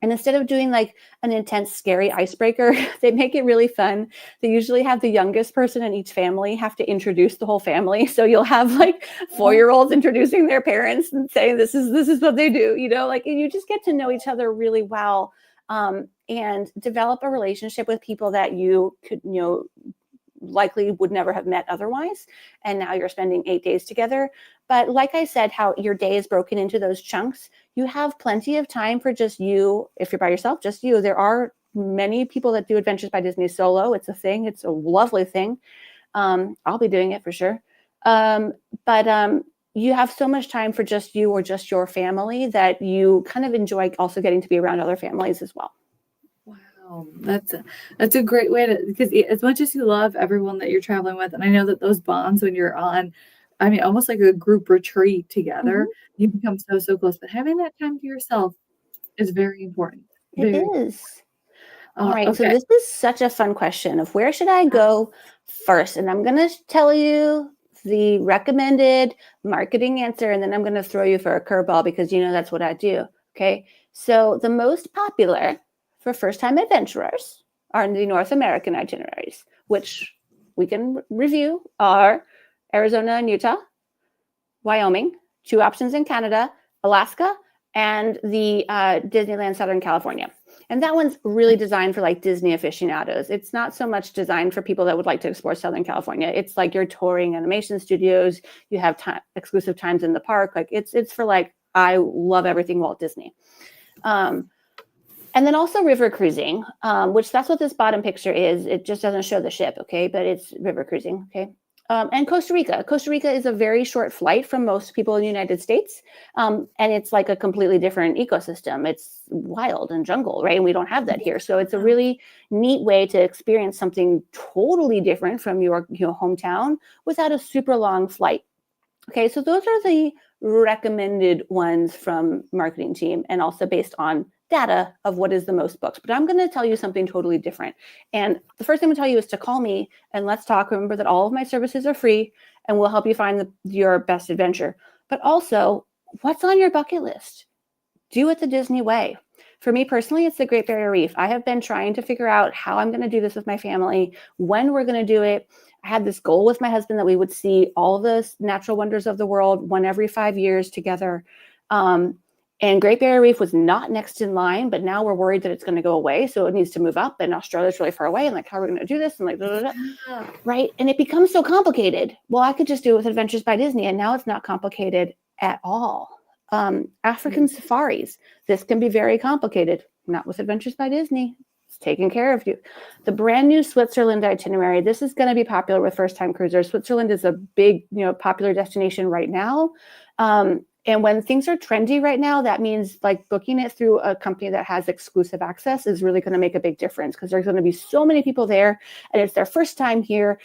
And instead of doing like an intense, scary icebreaker, they make it really fun. They usually have the youngest person in each family have to introduce the whole family. So you'll have like 4-year-olds introducing their parents and saying, this is what they do, like you just get to know each other really well, and develop a relationship with people that you could, likely would never have met otherwise. And now you're spending 8 days together. But like I said, how your day is broken into those chunks, you have plenty of time for just you. If you're by yourself, just you. There are many people that do Adventures by Disney solo. It's a thing. It's a lovely thing. I'll be doing it for sure. But you have so much time for just you or just your family that you kind of enjoy also getting to be around other families as well. Wow, that's a great way to, because as much as you love everyone that you're traveling with, and I know that those bonds when you're on, I mean, almost like a group retreat together, you become so close. But having that time to yourself is very important. It is. All right. Okay. So this is such a fun question of where should I go first? And I'm going to tell you the recommended marketing answer, and then I'm going to throw you for a curveball because that's what I do. Okay. So the most popular for first-time adventurers are the North American itineraries, which we can review are Arizona and Utah, Wyoming, 2 options in Canada, Alaska, and the Disneyland Southern California. And that one's really designed for like Disney aficionados. It's not so much designed for people that would like to explore Southern California. It's like you're touring animation studios. You have exclusive times in the park. Like it's for like, I love everything Walt Disney. And then also river cruising, which that's what this bottom picture is. It just doesn't show the ship, okay? But it's river cruising, okay? And Costa Rica. Costa Rica is a very short flight from most people in the United States. And it's like a completely different ecosystem. It's wild and jungle, right? And we don't have that here. So it's a really neat way to experience something totally different from your hometown without a super long flight. Okay, so those are the recommended ones from marketing team and also based on data of what is the most booked. But I'm going to tell you something totally different. And the first thing I'm going to tell you is to call me and let's talk. Remember that all of my services are free and we'll help you find your best adventure. But also, what's on your bucket list? Do it the Disney way. For me personally, it's the Great Barrier Reef. I have been trying to figure out how I'm going to do this with my family, when we're going to do it. I had this goal with my husband that we would see all the natural wonders of the world, one every 5 years together. And Great Barrier Reef was not next in line, but now we're worried that it's going to go away. So it needs to move up, and Australia's really far away. And like, how are we going to do this? And like, blah, blah, blah. Right. And it becomes so complicated. Well, I could just do it with Adventures by Disney. And now it's not complicated at all. African safaris. This can be very complicated. Not with Adventures by Disney. It's taking care of you. The brand new Switzerland itinerary. This is going to be popular with first-time cruisers. Switzerland is a big, popular destination right now. And when things are trendy right now, that means like booking it through a company that has exclusive access is really going to make a big difference because there's going to be so many people there and it's their first time here.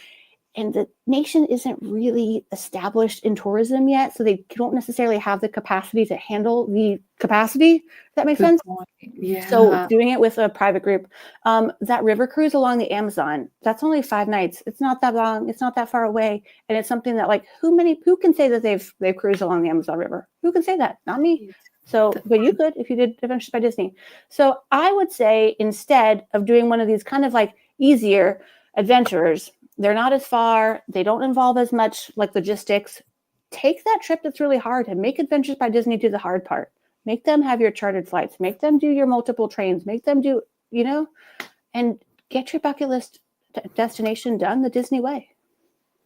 And the nation isn't really established in tourism yet. So they don't necessarily have the capacity to handle the capacity. Does that make sense? Yeah. So doing it with a private group, that river cruise along the Amazon, that's only 5 nights. It's not that long. It's not that far away. And it's something that like, who can say that they've cruised along the Amazon River? Who can say that? Not me. So, but you could if you did Adventures by Disney. So I would say instead of doing one of these kind of like easier adventures, they're not as far, they don't involve as much like logistics. Take that trip that's really hard and make Adventures by Disney do the hard part. Make them have your chartered flights, make them do your multiple trains, make them do, and get your bucket list destination done the Disney way.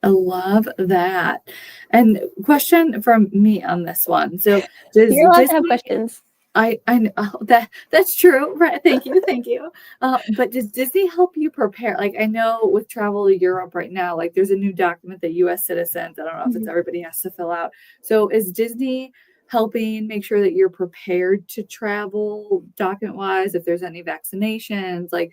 I love that. And question from me on this one. So does You're allowed to have Disney questions. I know that's true. Right. Thank you. Thank you. But does Disney help you prepare? Like I know with travel to Europe right now, like there's a new document that US citizens, I don't know if it's Mhm. everybody has to fill out. So is Disney helping make sure that you're prepared to travel document wise if there's any vaccinations? Like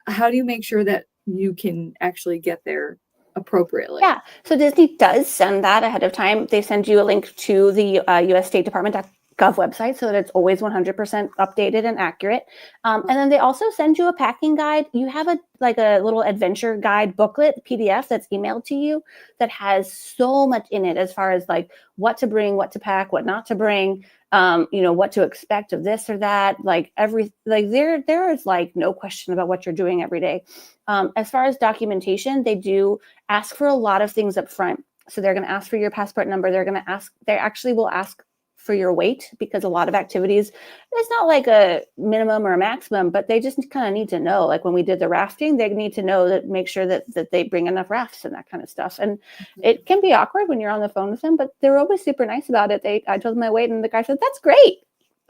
how do you make sure that you can actually get there appropriately? Yeah, so Disney does send that ahead of time. They send you a link to the US State Department.gov website so that it's always 100% updated and accurate. And then they also send you a packing guide. You have a like a little adventure guide booklet PDF that's emailed to you that has so much in it as far as like what to bring, what to pack, what not to bring, what to expect of this or that. Like there is like no question about what you're doing every day. As far as documentation, they do ask for a lot of things up front. So they're going to ask for your passport number. They actually will ask for your weight because a lot of activities, it's not like a minimum or a maximum, but they just kind of need to know. Like when we did the rafting, they need to know that make sure that they bring enough rafts and that kind of stuff. And it can be awkward when you're on the phone with them, but they're always super nice about it. I told them my weight and the guy said, "That's great."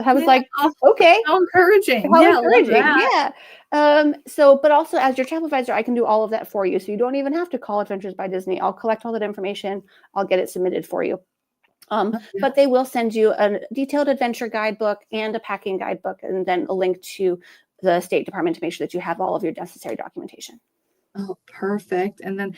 I was Yeah. like, Oh, okay. how encouraging. How Yeah, I love encouraging. that. Yeah. But also as your travel advisor, I can do all of that for you. So you don't even have to call Adventures by Disney. I'll collect all that information. I'll get it submitted for you. Yeah. But they will send you a detailed adventure guidebook and a packing guidebook, and then a link to the State Department to make sure that you have all of your necessary documentation. Oh, perfect. And then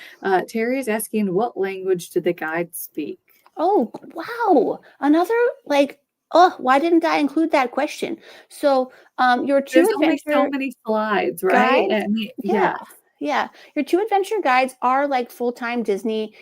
Terry is asking, what language did the guide speak? Oh, wow. Another like, oh, why didn't I include that question? So your two There's only so adventure many slides, right? guides, I mean, yeah, yes. yeah. Your two adventure guides are like full-time Disney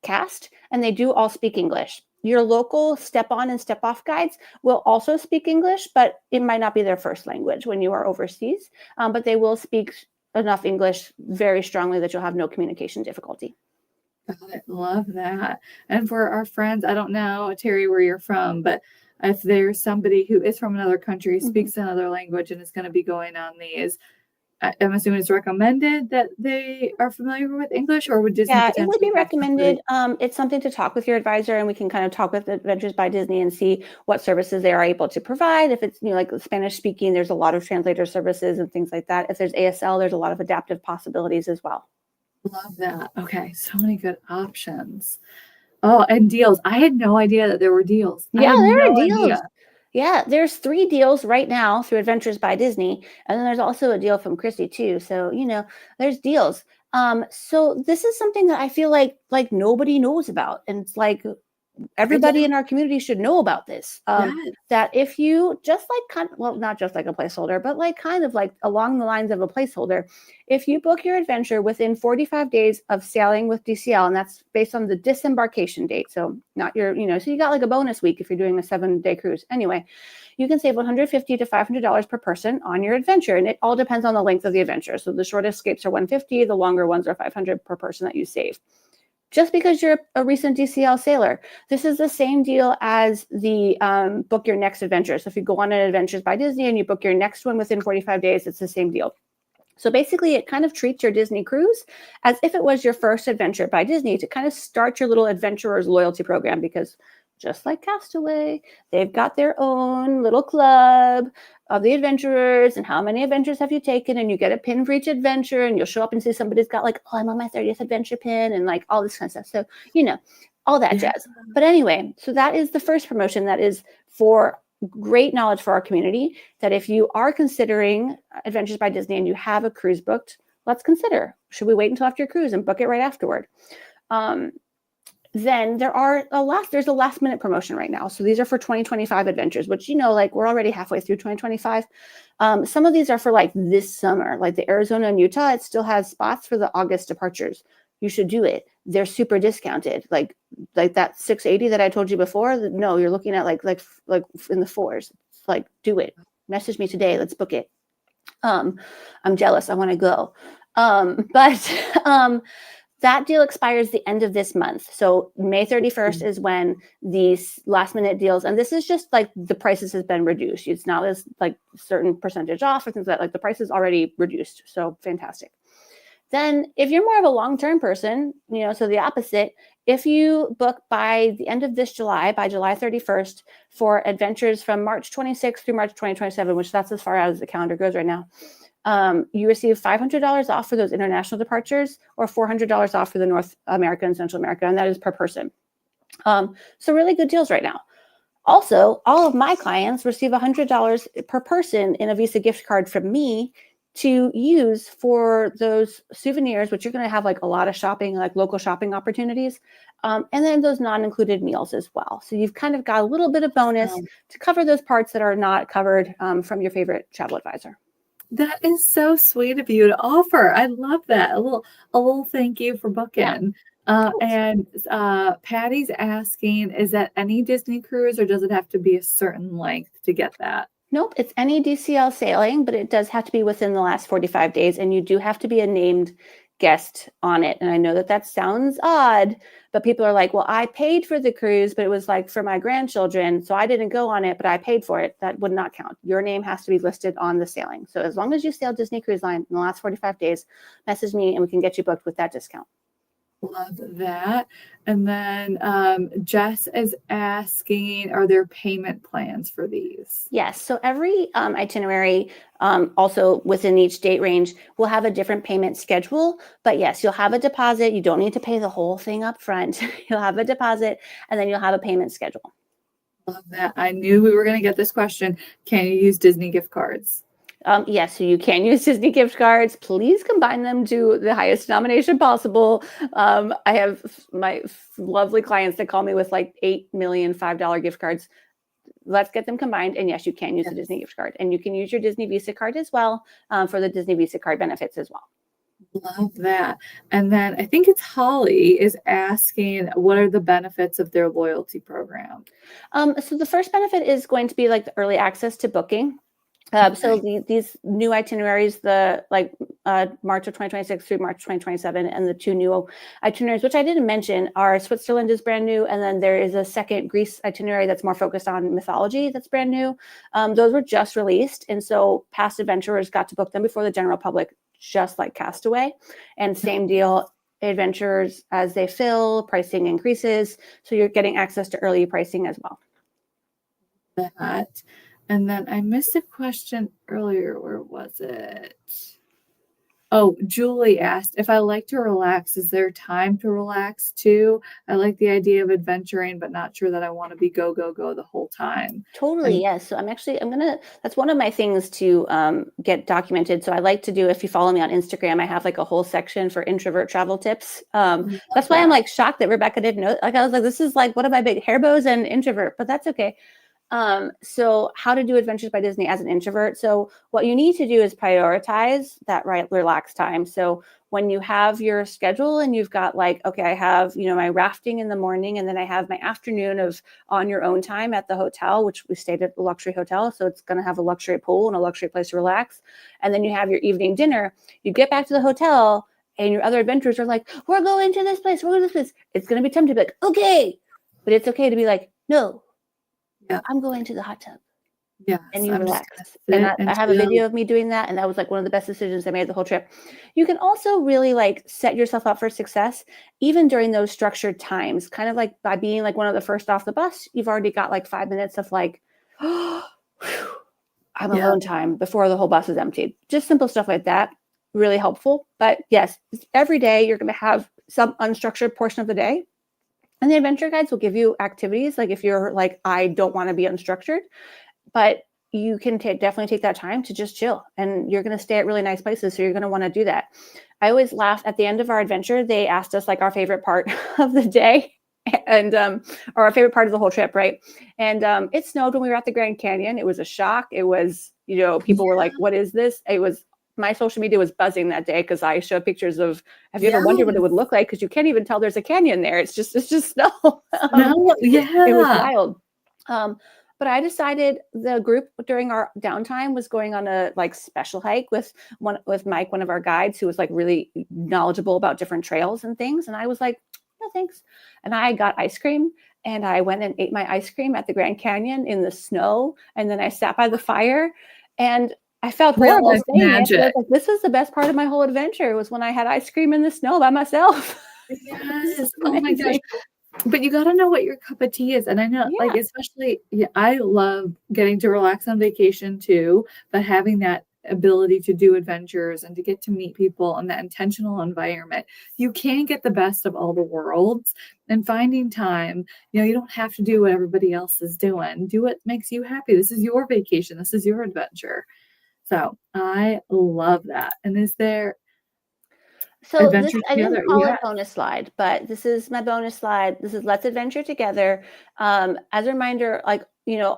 cast, and they do all speak English. Your local step on and step off guides will also speak English, but it might not be their first language when you are overseas. But they will speak enough English very strongly that you'll have no communication difficulty. I love that. And for our friends, I don't know, Terry, where you're from, but if there's somebody who is from another country, Mhm. speaks another language, and is going to be going on these, I'm assuming it's recommended that they are familiar with English, or would Disney Yeah, it would potentially be have recommended. somebody? It's something to talk with your advisor, and we can kind of talk with Adventures by Disney and see what services they are able to provide. If it's like Spanish speaking, there's a lot of translator services and things like that. If there's ASL, there's a lot of adaptive possibilities as well. Love that. Okay, so many good options. Oh, and deals. I had no idea that there were deals. I Yeah, had there are no deals. idea. Yeah, there's 3 deals right now through Adventures by Disney, and then there's also a deal from Crissi too. So, there's deals. So this is something that I feel like nobody knows about, and it's like I everybody didn't. in our community should know about this. Yes. That if you just like well, not just like a placeholder, but like kind of like along the lines of a placeholder, if you book your adventure within 45 days of sailing with DCL, and that's based on the disembarkation date, so not your, so you got like a bonus week if you're doing a 7-day cruise. Anyway, you can save $150 to $500 per person on your adventure, and it all depends on the length of the adventure. So the short escapes are 150, the longer ones are 500 per person that you save. Just because you're a recent DCL sailor, this is the same deal as the book your next adventure. So if you go on an Adventures by Disney and you book your next one within 45 days, it's the same deal. So basically, it kind of treats your Disney cruise as if it was your first adventure by Disney to kind of start your little adventurers loyalty program, because just like Castaway, they've got their own little club of the adventurers and how many adventures have you taken, and you get a pin for each adventure, and you'll show up and see somebody's got like, oh, I'm on my 30th adventure pin, and like all this kind of stuff. So, all that Yeah. jazz. But anyway, so that is the first promotion that is for great knowledge for our community, that if you are considering Adventures by Disney and you have a cruise booked, let's consider, should we wait until after your cruise and book it right afterward? Then there's a last minute promotion right now. So these are for 2025 adventures, which, like we're already halfway through 2025. Some of these are for like this summer, like the Arizona and Utah. It still has spots for the August departures. You should do it. They're super discounted. Like that 680 that I told you before. No, you're looking at like in the fours. It's like, do it. Message me today. Let's book it. I'm jealous. I want to go. But that deal expires the end of this month. So May 31st is when these last minute deals, and this is just like the prices has been reduced. It's not as like certain percentage off or things like that. Like the price is already reduced. So fantastic. Then if you're more of a long-term person, so the opposite, if you book by the end of this July, by July 31st, for adventures from March 26th through March 2027, which that's as far out as the calendar goes right now, you receive $500 off for those international departures, or $400 off for the North America and Central America, and that is per person. So really good deals right now. Also, all of my clients receive $100 per person in a Visa gift card from me to use for those souvenirs, which you're going to have like a lot of shopping, like local shopping opportunities. And then those non-included meals as well. So you've kind of got a little bit of bonus to cover those parts that are not covered from your favorite travel advisor. That is so sweet of you to offer. I love that. A little thank you for booking. And Patty's asking, is that any Disney cruise, or does it have to be a certain length to get that? Nope, it's any DCL sailing, but it does have to be within the last 45 days, and you do have to be a named guest on it. And I know that sounds odd, but people are like, well, I paid for the cruise, but it was like for my grandchildren, so I didn't go on it, but I paid for it. That would not count. Your name has to be listed on the sailing. So as long as you sail Disney Cruise Line in the last 45 days, message me and we can get you booked with that discount. Love that. And then Jess is asking, are there payment plans for these? Yes. So every itinerary, also within each date range, will have a different payment schedule. But yes, you'll have a deposit. You don't need to pay the whole thing up front. You'll have a deposit, and then you'll have a payment schedule. Love that. I knew we were going to get this question. Can you use Disney gift cards? Yes, so you can use Disney gift cards. Please combine them to the highest denomination possible. I have my lovely clients that call me with like 8 million $5 gift cards. Let's get them combined. And yes, you can use a Disney gift card. And you can use your Disney Visa card as well for the Disney Visa card benefits as well. Love that. And then I think it's Holly is asking, what are the benefits of their loyalty program? So the first benefit is going to be like the early access to booking. So these new itineraries, the March of 2026 through March 2027, and the two new itineraries, which I didn't mention, are Switzerland is brand new, and then there is a second Greece itinerary that's more focused on mythology that's brand new. Those were just released, and so past adventurers got to book them before the general public, just like Castaway. And same deal, adventurers as they fill, pricing increases, so you're getting access to early pricing as well. That. And then I missed a question earlier. Where was it? Oh, Julie asked, if I like to relax, is there time to relax too? I like the idea of adventuring, but not sure that I want to be go, go, go the whole time. Totally, yes. So that's one of my things to get documented. So I like to do, if you follow me on Instagram, I have like a whole section for introvert travel tips. That's why I'm like shocked that Rebecca didn't know. Like I was like, this is like one of my big hair bows and introvert, but that's okay. So how to do Adventures by Disney as an introvert. So what you need to do is prioritize that relaxed time. So when you have your schedule and you've got like, okay, I have, my rafting in the morning, and then I have my afternoon of on your own time at the hotel, which we stayed at the luxury hotel. So it's going to have a luxury pool and a luxury place to relax. And then you have your evening dinner. You get back to the hotel and your other adventurers are like, we're going to this place. We're going to this place. It's going to be tempting to be like, okay, but it's okay to be like, no. Yeah. I'm going to the hot tub. Yeah. And you relax. And I have a video of me doing that. And that was like one of the best decisions I made the whole trip. You can also really like set yourself up for success, even during those structured times, kind of like by being like one of the first off the bus. You've already got like 5 minutes of like, oh, I'm alone time before the whole bus is emptied. Just simple stuff like that. Really helpful. But yes, every day you're going to have some unstructured portion of the day. And the adventure guides will give you activities, like if you're like, I don't want to be unstructured, but you can definitely take that time to just chill, and you're going to stay at really nice places. So you're going to want to do that. I always laugh at the end of our adventure. They asked us like our favorite part of the day and, or our favorite part of the whole trip. Right. And it snowed when we were at the Grand Canyon. It was a shock. It was, people were like, what is this? My social media was buzzing that day because I showed pictures of, have you ever wondered what it would look like? Because you can't even tell there's a canyon there. It's just snow. It was wild. But I decided the group during our downtime was going on a like special hike with Mike, one of our guides, who was like really knowledgeable about different trails and things. And I was like, no, thanks. And I got ice cream, and I went and ate my ice cream at the Grand Canyon in the snow. And then I sat by the fire, and I felt Real horrible life saying it, but I was magic. like, this was the best part of my whole adventure was when I had ice cream in the snow by myself. This Yes. is Oh my gosh. amazing. But you gotta know what your cup of tea is, and I know, like, Yeah. especially yeah, I love getting to relax on vacation too, but having that ability to do adventures and to get to meet people in that intentional environment, you can get the best of all the worlds, and finding time, you don't have to do what everybody else is doing. Do what makes you happy. This is your vacation. This is your adventure. So, I love that. And is there So this, adventures I didn't together? call Yeah. it bonus slide, but this is my bonus slide. This is Let's Adventure Together. As a reminder, like,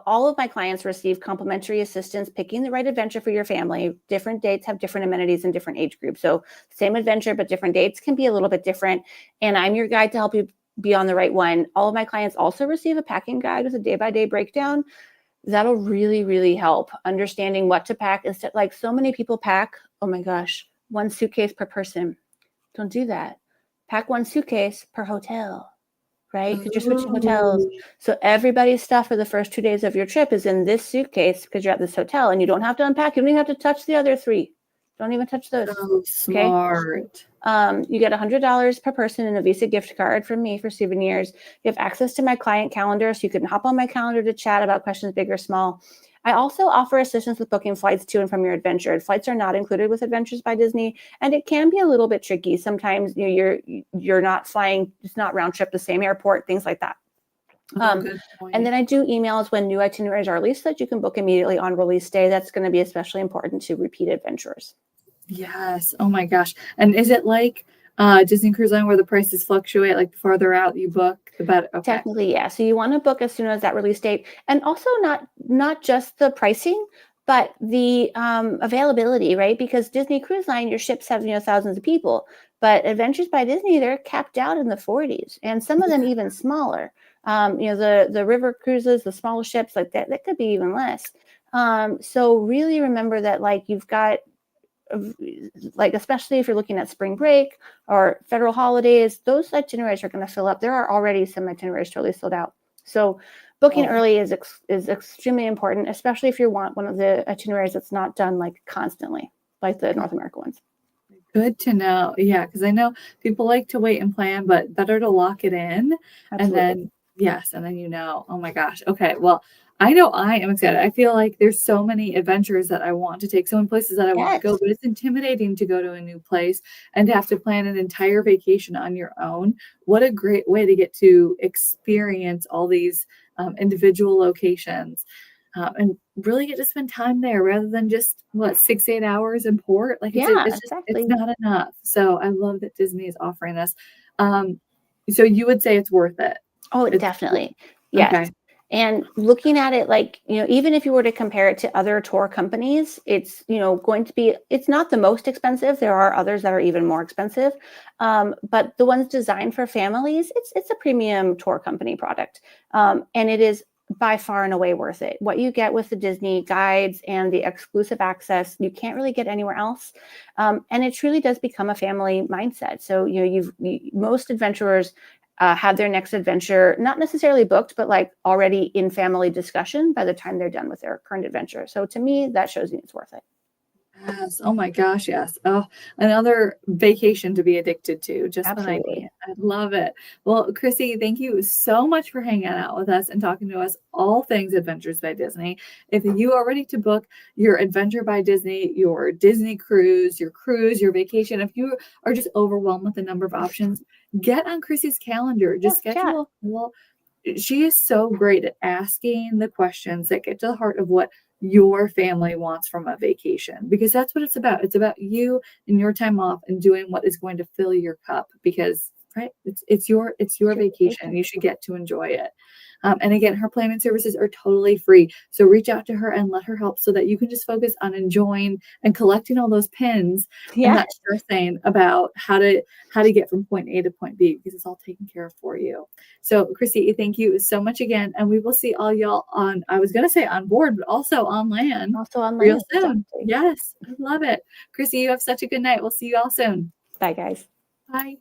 all of my clients receive complimentary assistance picking the right adventure for your family. Different dates have different amenities and different age groups. So same adventure, but different dates can be a little bit different. And I'm your guide to help you be on the right one. All of my clients also receive a packing guide with a day-by-day breakdown. That'll really, really help understanding what to pack. Instead, like so many people pack, oh my gosh, one suitcase per person. Don't do that. Pack one suitcase per hotel, right? Because you're switching hotels. Ooh. So everybody's stuff for the first 2 days of your trip is in this suitcase because you're at this hotel and you don't have to unpack. You don't even have to touch the other 3. Don't even touch those. So Okay. smart. You get $100 per person in a Visa gift card from me for souvenirs. You have access to my client calendar, so you can hop on my calendar to chat about questions big or small. I also offer assistance with booking flights to and from your adventure. Flights are not included with Adventures by Disney, and it can be a little bit tricky. Sometimes you're not flying, it's not round trip the same airport, things like that. Oh, good And then point. I do emails when new itineraries are released that you can book immediately on release day. That's going to be especially important to repeat adventurers. Yes. Oh my gosh. And is it like Disney Cruise Line where the prices fluctuate, like the farther out you book, the better? Okay. Technically, yeah. So you want to book as soon as that release date, and also not just the pricing, but the availability, right? Because Disney Cruise Line, your ships have thousands of people, but Adventures by Disney, they're capped out in the 40s, and some of them even smaller. The river cruises, the smaller ships like that could be even less. So really remember that, like, you've got, like, especially if you're looking at spring break or federal holidays, those itineraries are going to fill up. There are already some itineraries totally sold out. So booking Oh, early is extremely important, especially if you want one of the itineraries that's not done like constantly, like the North America ones. good to know. Yeah, because I know people like to wait and plan, but better to lock it in. And Absolutely. then, yes, and then oh my gosh. Okay, well, I know I am excited. I feel like there's so many adventures that I want to take, so many places that I want to go, Yes. but it's intimidating to go to a new place and to have to plan an entire vacation on your own. What a great way to get to experience all these individual locations. And really get to spend time there rather than just 6, 8 hours in port. Like Yeah, it's exactly. not enough. So I love that Disney is offering this. Um, so you would say it's worth it. Oh, It's definitely. Yes. okay. And looking at it, like, even if you were to compare it to other tour companies, it's, going to be, it's not the most expensive. There are others that are even more expensive. But the ones designed for families, it's a premium tour company product. And it is by far and away worth it. What you get with the Disney guides and the exclusive access, you can't really get anywhere else. And it truly does become a family mindset. So, most adventurers have their next adventure not necessarily booked, but like already in family discussion by the time they're done with their current adventure. So to me, that shows me it's worth it. Yes. Oh my gosh, yes. Oh, another vacation to be addicted to, just what I need. Absolutely. I love it. Well, Crissi, thank you so much for hanging out with us and talking to us all things Adventures by Disney. If you are ready to book your Adventure by Disney, your Disney cruise, your vacation, if you are just overwhelmed with the number of options, get on Crissi's calendar. Just Let's chat. schedule a call. She is so great at asking the questions that get to the heart of what your family wants from a vacation, because that's what it's about. It's about you and your time off and doing what is going to fill your cup, because right, it's your It's your vacation. vacation. You should get to enjoy it. And again, her planning services are totally free. So reach out to her and let her help so that you can just focus on enjoying and collecting all those pins and Yeah. not stressing about how to get from point A to point B, because it's all taken care of for you. So, Crissi, thank you so much again. And we will see all y'all on, I was going to say on board, but also on land Also on real land. soon. Exactly. Yes, I love it. Crissi, you have such a good night. We'll see you all soon. Bye, guys. Bye.